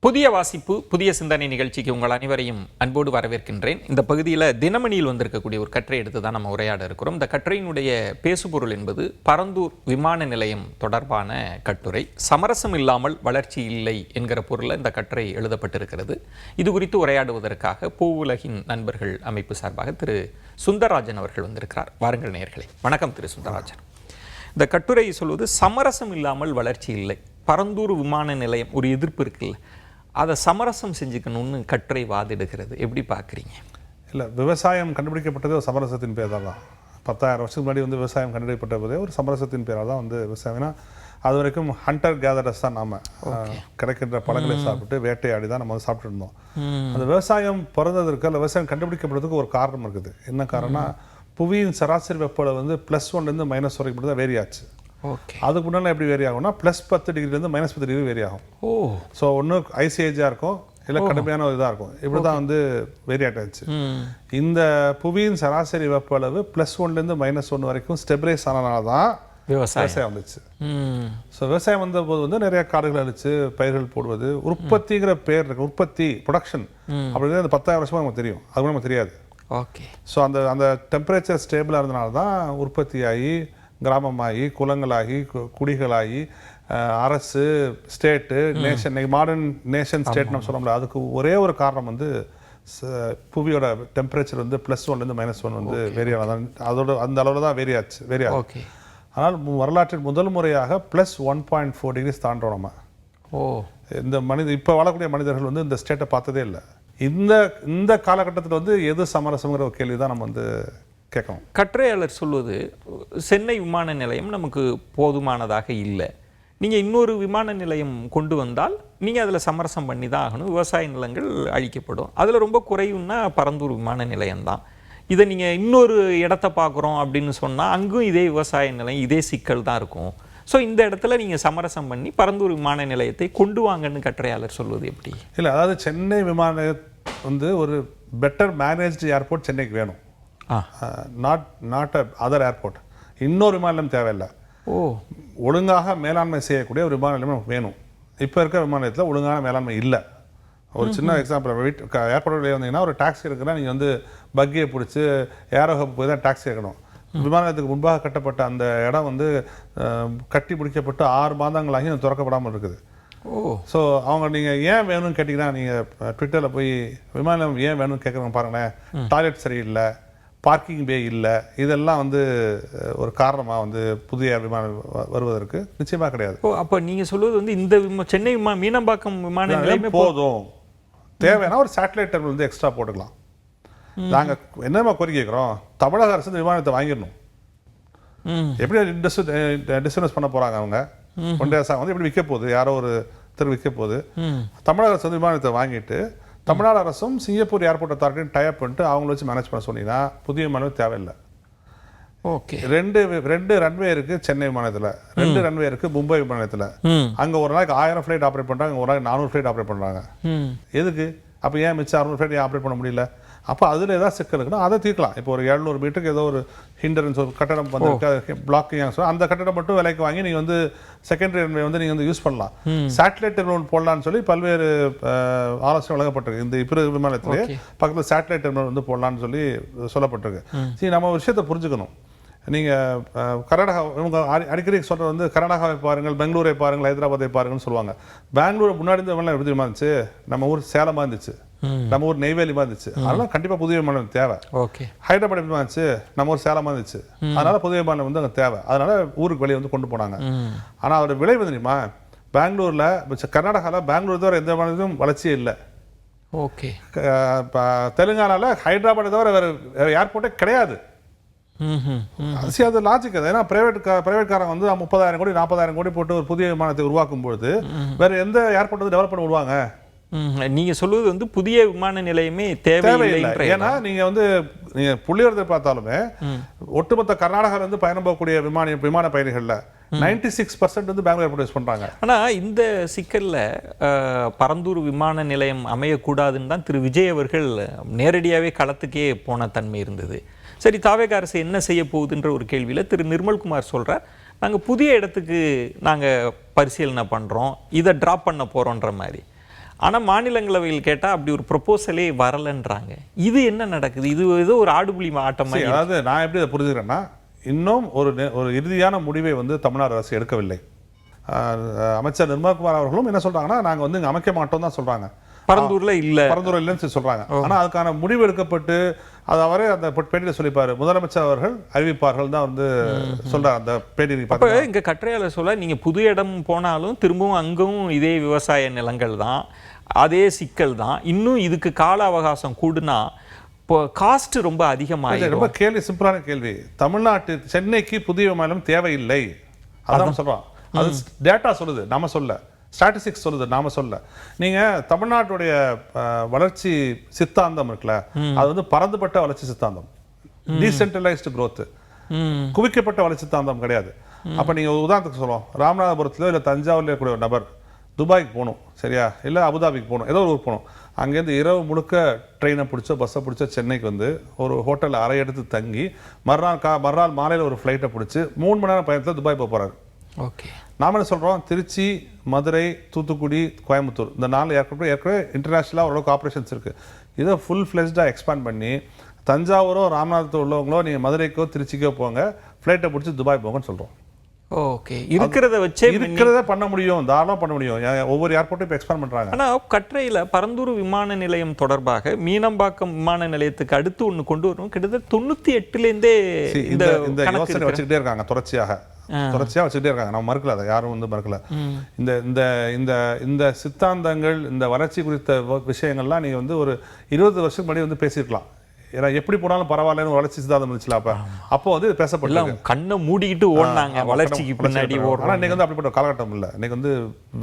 புதிய வாசிப்பு புதிய சிந்தனை நிகழ்ச்சிக்கு உங்கள் அனைவரையும் அன்போடு வரவேற்கின்றேன். இந்த பகுதியில் தினமணியில் வந்திருக்கக்கூடிய ஒரு கட்டுரை எடுத்து தான் நம்ம உரையாட இருக்கிறோம். இந்த கட்டுரையினுடைய பேசுபொருள் என்பது பரந்தூர் விமான நிலையம் தொடர்பான கட்டுரை. சமரசம் இல்லாமல் வளர்ச்சி இல்லை என்கிற பொருளில் இந்த கட்டுரை எழுதப்பட்டிருக்கிறது. இது குறித்து உரையாடுவதற்காக பூவுலகின் நண்பர்கள் அமைப்பு சார்பாக திரு சுந்தரராஜன் அவர்கள் வந்திருக்கிறார். வாருங்கள் நேயர்களே. வணக்கம் திரு சுந்தரராஜன். இந்த கட்டுரை சொல்வது சமரசம் இல்லாமல் வளர்ச்சி இல்லை. பரந்தூர் விமான நிலையம் ஒரு எதிர்ப்பு இருக்குல்ல, அதை சமரசம் செஞ்சுக்கணும்னு கட்டுரை வாதிடுகிறது. எப்படி பார்க்குறீங்க? இல்லை, விவசாயம் கண்டுபிடிக்கப்பட்டதே ஒரு சமரசத்தின் பேர் தான். 10,000 வருஷத்துக்கு முன்னாடி விவசாயம் கண்டுபிடிக்கப்பட்ட போதே ஒரு சமரசத்தின் பேராக தான் விவசாயம்னா, அது வரைக்கும் ஹண்டர் கேதரர்ஸ் தான் நாம் கிடைக்கின்ற பழங்களை சாப்பிட்டு வேட்டையாடி தான் நம்ம சாப்பிட்டு இருந்தோம். அந்த விவசாயம் பிறந்ததற்கு அல்ல விவசாயம் கண்டுபிடிக்கப்படுறதுக்கு ஒரு காரணம் இருக்குது. என்ன காரணம்னா, புவியின் சராசரி வெப்பநிலை +1 -1 வரைக்கும் தான் வேரி ஆச்சு. அதுக்கு முன்னாடி எப்படி வேரி ஆகும்னா +10 டிகிரிலேருந்து -10 டிகிரி வேரி ஆகும். ஸோ ஒன்று ஐஸ் ஏஜாக இருக்கும், இல்லை கடுமையான ஒரு இதாக இருக்கும். இப்படி தான் வேரி ஆகிட்டாச்சு. இந்த புவியின் சராசரி வெப்பநிலை +1 -1 வரைக்கும் ஸ்டெபிலைஸ் ஆனதுனால தான் விவசாயம் வந்துச்சு. ஸோ விவசாயம் வந்த போது நிறைய காடுகள் அழிச்சு பயிர்கள் போடுவது, உற்பத்திங்கிற பேர் இருக்கு. உற்பத்தி ப்ரொடக்ஷன் அப்படிங்கிறது அந்த 10,000 வருஷமாக நமக்கு தெரியும், அது கூட நமக்கு தெரியாது. ஸோ அந்த டெம்பரேச்சர் ஸ்டேபிளாக இருந்தனால தான் உற்பத்தியாகி கிராமமாகி குளங்களாகி குடிகளாகி அரசு state nation, modern nation state நம்ம சொல்ல முடியாது. அதுக்கு ஒரே ஒரு காரணம் புவியோட டெம்பரேச்சர் +1 -1 வேரி ஆனதான். அதோட அந்த அளவில் தான் வேரி ஆச்சு. ஆனால் வரலாற்றில் முதல் முறையாக +1.4 டிகிரிஸ் தாண்டோம் நம்ம. இந்த இப்போ வாழக்கூடிய மனிதர்கள் இந்த ஸ்டேட்டை பார்த்ததே இல்லை. இந்த காலகட்டத்தில் எது சமரசங்கிற ஒரு கேள்வி தான் நம்ம கேட்கணும். கட்டுரையாளர் சொல்வது, சென்னை விமான நிலையம் நமக்கு போதுமானதாக இல்லை, நீங்கள் இன்னொரு விமான நிலையம் கொண்டு வந்தால் நீங்கள் அதில் சமரசம் பண்ணி தான் ஆகணும், விவசாய நிலங்கள் அழிக்கப்படும். அதில் ரொம்ப குறைவுன்னா பரந்தூர் விமான நிலையம்தான். இதை நீங்கள் இன்னொரு இடத்த பார்க்குறோம் அப்படின்னு சொன்னால் அங்கும் இதே விவசாய நிலையம், இதே சிக்கல் தான் இருக்கும். ஸோ இந்த இடத்துல நீங்கள் சமரசம் பண்ணி பரந்தூர் விமான நிலையத்தை கொண்டு வாங்கன்னு கட்டுரையாளர் சொல்வது எப்படி? இல்லை, அதாவது சென்னை விமான நிலையம் ஒரு பெட்டர் மேனேஜ்டு ஏர்போர்ட் சென்னைக்கு வேணும். Not other airport. இன்னொரு விமான நிலையம் தேவையில்லை. ஒழுங்காக மேலாண்மை செய்யக்கூடிய ஒரு விமான நிலையம் நமக்கு வேணும். இப்போ இருக்க விமான நிலையத்தில் ஒழுங்கான மேலாண்மை இல்லை. ஒரு சின்ன எக்ஸாம்பிள், ஏர்போர்ட் வந்தீங்கன்னா ஒரு டாக்ஸி இருக்குன்னா நீங்கள் பக்கியை பிடிச்சி ஏரோ ஹப் போய் தான் டாக்ஸி எடுக்கணும். விமான நிலையத்துக்கு முன்பாக கட்டப்பட்ட அந்த இடம் கட்டி பிடிக்கப்பட்டு 6 மாதங்களாகி திறக்கப்படாமல் இருக்குது. ஸோ அவங்க நீங்கள் ஏன் வேணும்னு கேட்டிங்கன்னா, நீங்கள் ட்விட்டரில் போய் விமான நிலையம் ஏன் வேணும்னு கேட்குறவங்க பாருங்களேன். டாய்லெட் சரியில்லை, பார்க்கிங் பே இல்லை, இதெல்லாம் ஒரு காரணமாக புதிய விமானம் வருவதற்கு நிச்சயமாக கிடையாது. அப்போ நீங்கள் சொல்வது இந்த சென்னை மீனம்பாக்கம் விமான நிலையம் போதும், தேவைன்னா ஒரு சேட்டலைட் டெர்மினல் எக்ஸ்ட்ரா போட்டுக்கலாம். நாங்கள் என்னமா கோரிக்கை கேட்குறோம், தமிழக அரசு விமானத்தை வாங்கிடணும். எப்படி டிஸ்டர்பன்ஸ் பண்ண போகிறாங்க அவங்க? ஒன்றிய அரசாங்கம் எப்படி விற்க போகுது, யாரோ ஒரு விற்க போகுது. தமிழக அரசு விமானத்தை வாங்கிட்டு தமிழ்நாடு அரசும் சிங்கப்பூர் ஏர்போர்ட் அத்தாரிட்டியும் டைப் பண்ணிட்டு அவங்கள வச்சு மேனேஜ் பண்ண சொன்னீங்கன்னா புதிய விமானம் தேவையில்லை. ரெண்டு ரன்வே இருக்கு சென்னை விமானத்தில், 2 ரன்வே இருக்கு மும்பை விமானத்தில். அங்கே ஒரு நாளைக்கு 1000 ஃப்ளைட் ஆப்ரேட் பண்ணுறாங்க, ஒரு நாளைக்கு 400 ஃப்ளைட் ஆப்ரேட் பண்ணுறாங்க. எதுக்கு? அப்போ ஏன் மிச்சம் 600 ஃப்ளைட் ஏன் ஆப்ரேட் பண்ண முடியல? அப்போ அதில் ஏதாவது சிக்கல் இருக்குன்னா அதை தீர்க்கலாம். இப்போ ஒரு 700 மீட்டருக்கு ஏதோ ஒரு ஹிண்டரன்ஸ், ஒரு கட்டடம் பிளாக்கிங், அந்த கட்டடம் மட்டும் விலைக்கு வாங்கி நீங்கள் செகண்டரி ரன்வே நீங்கள் யூஸ் பண்ணலாம். சேட்டலைட் டெர்மினல் போடலான்னு சொல்லி பல்வேறு ஆலோசனை வழங்கப்பட்டிருக்கு. இந்த இப்போ விமானத்திலே பக்கத்தில் சேட்டலைட் டெர்மினல் போடலான்னு சொல்லி சொல்லப்பட்டிருக்கு. சரி, நம்ம ஒரு விஷயத்தை புரிஞ்சுக்கணும். நீங்கள் கர்நாடகா, இவங்க அடிக்கடி சொல்கிறது கர்நாடகாவை பாருங்கள், பெங்களூரை பாருங்கள், ஹைதராபாத்தை பாருங்கன்னு சொல்லுவாங்க. பெங்களூர் முன்னாடி இந்த விமானம் எப்படி இருந்துச்சு? நம்ம ஊர் சேலமாக இருந்துச்சு, நம்ம ஊர் நெய்வேலிமா இருந்துச்சு. அதனால கண்டிப்பாக புதிய விமானம் தேவை. ஹைதராபாத் எப்படி இருந்துச்சு? நம்ம ஊர் சேலமாக இருந்துச்சு. அதனால புதிய விமானம் அங்கே தேவை. அதனால ஊருக்கு வெளியே கொண்டு போனாங்க. ஆனால் அதோட விலை தெரியுமா? பெங்களூரில், கர்நாடகாவில் பெங்களூர் தவிர எந்த விமானத்துக்கும் வளர்ச்சியே இல்லை. தெலுங்கானாவில் ஹைதராபாத் தவிர வேறு ஏர்போர்ட்டே கிடையாது. அது லாஜிக். அது ஏன்னா பிரைவேட்காரங்க 30,000 கோடி 40,000 கோடி போட்டு ஒரு புதிய விமானத்தை உருவாக்கும் பொழுது வேற எந்த ஏர்போர்ட் டெவலப் பண்ண விடுவாங்க? நீங்க சொல்வது புதிய விமான நிலையமே தேவையில்லை. ஏன்னா நீங்க புள்ளிவரத்தை பார்த்தாலுமே ஒட்டுமொத்த கர்நாடகாவில் பயணம் போகக்கூடிய விமான பயணிகள்ல 96% பெங்களூர் ஏர்போர்ட் யூஸ் பண்றாங்க. ஆனா இந்த சிக்கல்ல பரந்தூர் விமான நிலையம் அமையக்கூடாதுன்னு தான் திரு விஜய் அவர்கள் நேரடியாகவே களத்துக்கே போன தன்மை இருந்தது. சரி, தாவேக அரசு என்ன செய்ய போகுதுன்ற ஒரு கேள்வியில் திரு நிர்மல்குமார் சொல்கிறார், நாங்கள் புதிய இடத்துக்கு நாங்கள் பரிசீலனை பண்ணுறோம், இதை ட்ராப் பண்ண போகிறோன்ற மாதிரி. ஆனால் மாநிலங்களவையில் கேட்டால் அப்படி ஒரு ப்ரொபோசலே வரலன்றாங்க. இது என்ன நடக்குது? இது ஏதோ ஒரு ஆடுபுலி ஆட்டம். அதாவது நான் எப்படி அதை புரிஞ்சுக்கிறேன்னா, இன்னும் ஒரு இறுதியான முடிவை வந்து தமிழ்நாடு அரசு எடுக்கவில்லை. அமைச்சர் நிர்மல்குமார் அவர்களும் என்ன சொல்றாங்கன்னா, நாங்கள் வந்து இங்கே அமைக்க மாட்டோம் தான் சொல்றாங்க. பரந்தூர்ல இல்லைன்னு சொல்றாங்க. ஆனா அதுக்கான முடிவு எடுக்கப்பட்டு அது அவரே அந்த பேட்டியில் சொல்லிப்பாரு, முதலமைச்சர் அவர்கள் அறிவிப்பார்கள் தான் வந்து சொல்றாரு அந்த பேட்டி. அப்ப இங்க கற்றையாளர் சொல்ல, நீங்க புது இடம் போனாலும் திரும்பவும் அங்கும் இதே விவசாய நிலங்கள் தான், அதே சிக்கல் தான். இன்னும் இதுக்கு கால அவகாசம் கூடுனா இப்போ காஸ்ட் ரொம்ப அதிகமாக. ரொம்ப சிம்பிளான கேள்வி. தமிழ்நாட்டு சென்னைக்கு புதிய விமானம் தேவையில்லை, அதான் சொல்றோம். அது டேட்டா சொல்லுது, நாம சொல்ல. ஸ்டாட்டிஸ்டிக்ஸ் சொல்லுது, நாம சொல்ல. நீங்க தமிழ்நாட்டுடைய வளர்ச்சி சித்தாந்தம் இருக்குல்ல, அது வந்து பரந்துபட்ட வளர்ச்சி சித்தாந்தம், டீசென்ட்ரலைஸ்டு growth, குவிக்கப்பட்ட வளர்ச்சி சித்தாந்தம் கிடையாது. அப்ப நீங்க உதாரணத்துக்கு சொல்லுவோம், ராமநாதபுரத்துல இல்ல தஞ்சாவூர்ல இருக்கக்கூடிய ஒரு நபர் துபாய்க்கு போகணும், சரியா, இல்ல அபுதாபிக்கு போகணும், ஏதோ ஒரு ஊருக்கு போகணும். அங்கேருந்து இரவு முழுக்க ட்ரெயினை பிடிச்சோ பஸ்ஸை பிடிச்சோ சென்னைக்கு வந்து ஒரு ஹோட்டலில் அறை எடுத்து தங்கி மறுநாள் மாலையில் ஒரு ஃப்ளைட்டை பிடிச்சி 3 மணி நேரம் பயணத்தில் துபாய் போக போகிறாரு. ஓகே, நாம என்ன சொல்கிறோம், திருச்சி, மதுரை, தூத்துக்குடி, கோயம்புத்தூர் இந்த 4 ஏற்கனவே இன்டர்நேஷ்னலாக ஓரளவுக்கு ஆப்ரேஷன்ஸ் இருக்குது. இதை ஃபுல் ஃப்ளெஜ்டாக எக்ஸ்பேண்ட் பண்ணி தஞ்சாவூரோ ராமநாதத்தில் உள்ளவங்களோ நீங்கள் மதுரைக்கோ திருச்சிக்கோ போங்க, ஃப்ளைட்டை பிடிச்சி துபாய் போங்கன்னு சொல்கிறோம். ஓகே, இருக்கிறத பண்ண முடியும், தாராளமாக பண்ண முடியும். ஒவ்வொரு ஏர்போர்ட்டும் இப்போ எக்ஸ்பேண்ட் பண்ணுறாங்க. ஆனால் கற்றையில் பரந்தூர் விமான நிலையம் தொடர்பாக மீனம்பாக்கம் விமான நிலையத்துக்கு அடுத்து ஒன்று கொண்டு வரணும். கிட்டத்தட்ட 98லேருந்தே இந்த யோசனை வச்சுக்கிட்டே இருக்காங்க, தொடர்ச்சியாக வச்சுக்கிட்டே இருக்காங்க. நம்ம மறுக்கல, அதை யாரும் வந்து மறுக்கல. இந்த இந்த இந்த இந்த சித்தாந்தங்கள், இந்த வளர்ச்சி குறித்த விஷயங்கள்லாம் நீங்க வந்து ஒரு 20 வருஷத்துக்கு முன்னாடி வந்து பேசியிருக்கலாம். ஏன்னா எப்படி போனாலும் பரவாயில்லன்னு வளர்ச்சி சித்தாந்தம் இருந்துச்சுல, அப்போ வந்து பேசப்படல. கண்ணை மூடிக்கிட்டு ஓடினாங்க வளர்ச்சிக்கு பின்னாடி. ஆனால் இன்னைக்கு வந்து அப்படிப்பட்ட காலகட்டம் இல்லை. இன்னைக்கு வந்து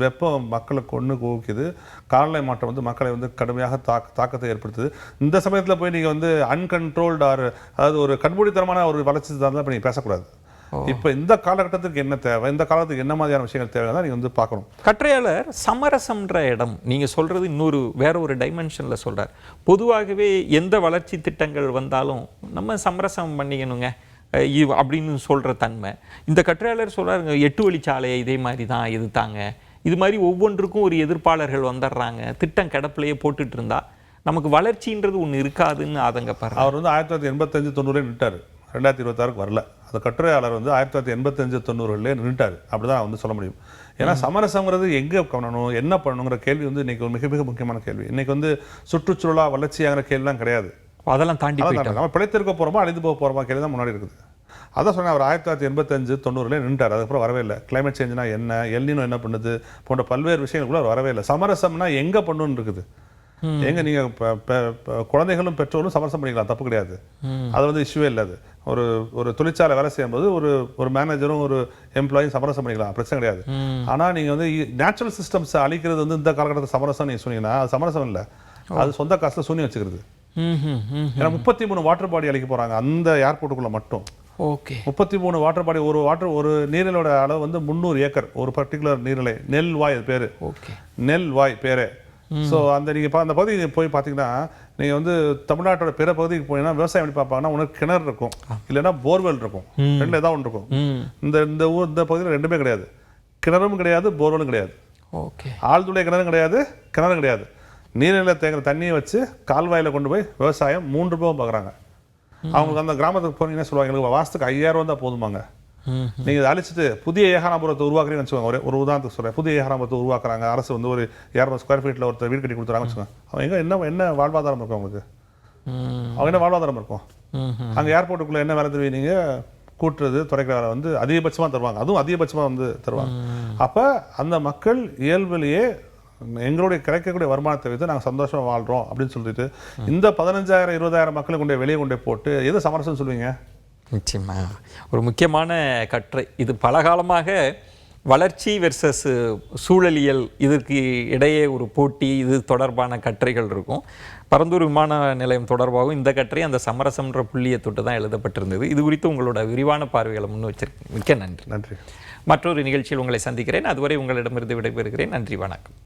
வெப்பம் மக்களை கொண்டு குவிக்குது, காலநிலை மாற்றம் வந்து மக்களை வந்து கடுமையாக தாக்கத்தை ஏற்படுத்துது. இந்த சமயத்தில் போய் நீங்க வந்து அன்கண்ட்ரோல்டு அதாவது ஒரு கண்மூடித்தனமான ஒரு வளர்ச்சி சித்தாந்தம் இப்போ நீங்க பேசக்கூடாது. இப்போ இந்த காலகட்டத்துக்கு என்ன தேவை, இந்த காலத்துக்கு என்ன மாதிரியான விஷயங்கள் தேவைன்னா நீங்க வந்து பார்க்கணும். கற்றையாளர் சமரசம்ன்ற இடம் நீங்க சொல்றது இன்னொரு வேற ஒரு டைமென்ஷன்ல சொல்றார். பொதுவாகவே எந்த வளர்ச்சி திட்டங்கள் வந்தாலும் நம்ம சமரசம் பண்ணிக்கணுங்க அப்படின்னு சொல்ற தன்மை. இந்த கற்றையாளர் சொல்றாருங்க, 8 வழிச்சாலையை இதே மாதிரி தான் எதிர்த்தாங்க. இது மாதிரி ஒவ்வொன்றுக்கும் ஒரு எதிர்ப்பாளர்கள் வந்துடுறாங்க. திட்டம் கிடப்பிலேயே போட்டுட்டு இருந்தா நமக்கு வளர்ச்சின்றது ஒன்று இருக்காதுன்னு ஆதங்கப்படுறார். அவர் வந்து 1985-90 நின்ட்டாரு, 2026க்கு வரல. அந்த கட்டுரையாளர் வந்து 1985-90 நின்றுட்டாரு, அப்படிதான் வந்து சொல்ல முடியும். ஏன்னா சமரசங்கிறது எங்கே பண்ணணும், என்ன பண்ணணுங்கிற கேள்வி வந்து இன்னைக்கு ஒரு மிக மிக முக்கியமான கேள்வி. இன்னைக்கு வந்து சுற்றுச்சூழலா வளர்ச்சியாகிற கேள்விலாம் கிடையாது. அதெல்லாம் தாண்டி நம்ம பிழைத்திருக்க போறோமா அழிந்து போக போறோமா கேள்வி தான் முன்னாடி இருக்குது. அதான் சொன்னேன், அவர் 1985-90 நின்றுட்டார். அதுக்கப்புறம் வரவே இல்லை. கிளைமேட் சேஞ்ச்னா என்ன, எல்னினோ என்ன பண்ணுது போன்ற பல்வேறு விஷயங்கள் கூட அவர் வரவே இல்லை. சமரசம்னா எங்கே பண்ணணும்னு இருக்குது. எங்க நீங்க குழந்தைகளும் பெற்றோரும் சமரசம் பண்ணிக்கலாம், தப்பு கிடையாது. அது வந்து இஷ்யூவே இல்லை. அது ஒரு தொழிற்சாலை வேலை செய்யும்போது ஒரு மேனேஜரும் ஒரு எம்ப்ளாயும் சமரசம் பண்ணிக்கலாம், பிரச்சனை கிடையாது. ஆனா நீங்க வந்து நேச்சுரல் சிஸ்டம்ஸ் அழிக்கிறது வந்து இந்த காலகட்டத்தில் சமரசம் நீங்க சொன்னீங்கன்னா அது சமரசம் இல்லை, அது சொந்த காசுல சூன்யம் வச்சுக்கிறது. ஏன்னா 33 வாட்டர் பாடி அழிக்க போறாங்க அந்த ஏர்போர்ட்டுக்குள்ள மட்டும். 33 வாட்டர் பாடி, ஒரு நீரிலோட அளவு வந்து 300 ஏக்கர். ஒரு பர்டிகுலர் நீர்நிலை, நெல் வாய் பேரு, நெல் வாய் பேரு. ஸோ அந்த நீங்கள் அந்த பகுதிக்கு போய் பார்த்தீங்கன்னா, நீங்கள் வந்து தமிழ்நாட்டோட பிற பகுதிக்கு போனீங்கன்னா விவசாயம் எப்படி பார்ப்பாங்கன்னா, உனக்கு கிணறு இருக்கும், இல்லைன்னா போர்வெல் இருக்கும், ரெண்டுல ஏதாவது ஒன்று இருக்கும். இந்த பகுதியில் ரெண்டுமே கிடையாது, கிணறும் கிடையாது, போர்வெலும் கிடையாது. ஆழ்துளை கிணறும் கிடையாது, கிணறும் கிடையாது. நீர்நிலை தேங்குற தண்ணியை வச்சு கால்வாயில் கொண்டு போய் விவசாயம் 3 ரூபாவும் பார்க்குறாங்க. அவங்களுக்கு அந்த கிராமத்துக்கு போனீங்கன்னா சொல்லுவாங்க, எங்களுக்கு வாசத்துக்கு 5000 தான் போதுமாங்க. நீங்க இதை அழிச்சிட்டு புதிய ஏகானாபுரத்தை உருவாக்குறீங்கன்னு வச்சுக்கோங்க. ஒரு உதாரணத்துக்கு சொல்றேன், புதிய ஏகானாபுரத்தை உருவாக்குறாங்க, அரசு வந்து ஒரு 200 ஸ்கொயர் ஃபீட்ல ஒருத்தர் வீடு கட்டி கொடுத்துறாங்கன்னு வச்சுக்கோங்க. அவங்க என்ன வாழ்வாதாரம் இருக்கும் அவங்களுக்கு? அவங்க என்ன வாழ்வாதாரம் இருக்கும்? அங்கே ஏர்போர்ட்டுக்குள்ள என்ன வேலை தருவீங்க? நீங்க கூட்டுறது, துறைக்கிற வேலை வந்து அதிகபட்சமாக தருவாங்க, அதுவும் அதிகபட்சமாக வந்து தருவாங்க. அப்போ அந்த மக்கள் இயல்பிலேயே எங்களுடைய கிடைக்கக்கூடிய வருமானத்தை வைத்து நாங்கள் சந்தோஷமா வாழ்றோம் அப்படின்னு சொல்லிட்டு இந்த 15,000-20,000 மக்களுக்கு கொண்டே வெளியே கொண்டே போட்டு எது சமரசம் சொல்லுவீங்க? நிச்சயமா ஒரு முக்கியமான கற்றை இது. பலகாலமாக வளர்ச்சி வெர்சஸ் சூழலியல் இதற்கு இடையே ஒரு போட்டி, இது தொடர்பான கற்றைகள் இருக்கும். பரந்தூர் விமான நிலையம் தொடர்பாகவும் இந்த கற்றை அந்த சமரசம்ன்ற புள்ளியை தொட்டு தான் எழுதப்பட்டிருந்தது. இது குறித்து உங்களோட விரிவான பார்வைகளை முன் வச்சிருக்கேன். மிக்க நன்றி. நன்றி. மற்றொரு நிகழ்ச்சியில் உங்களை சந்திக்கிறேன். அதுவரை உங்களிடமிருந்து விடைபெறுகிறேன். நன்றி, வணக்கம்.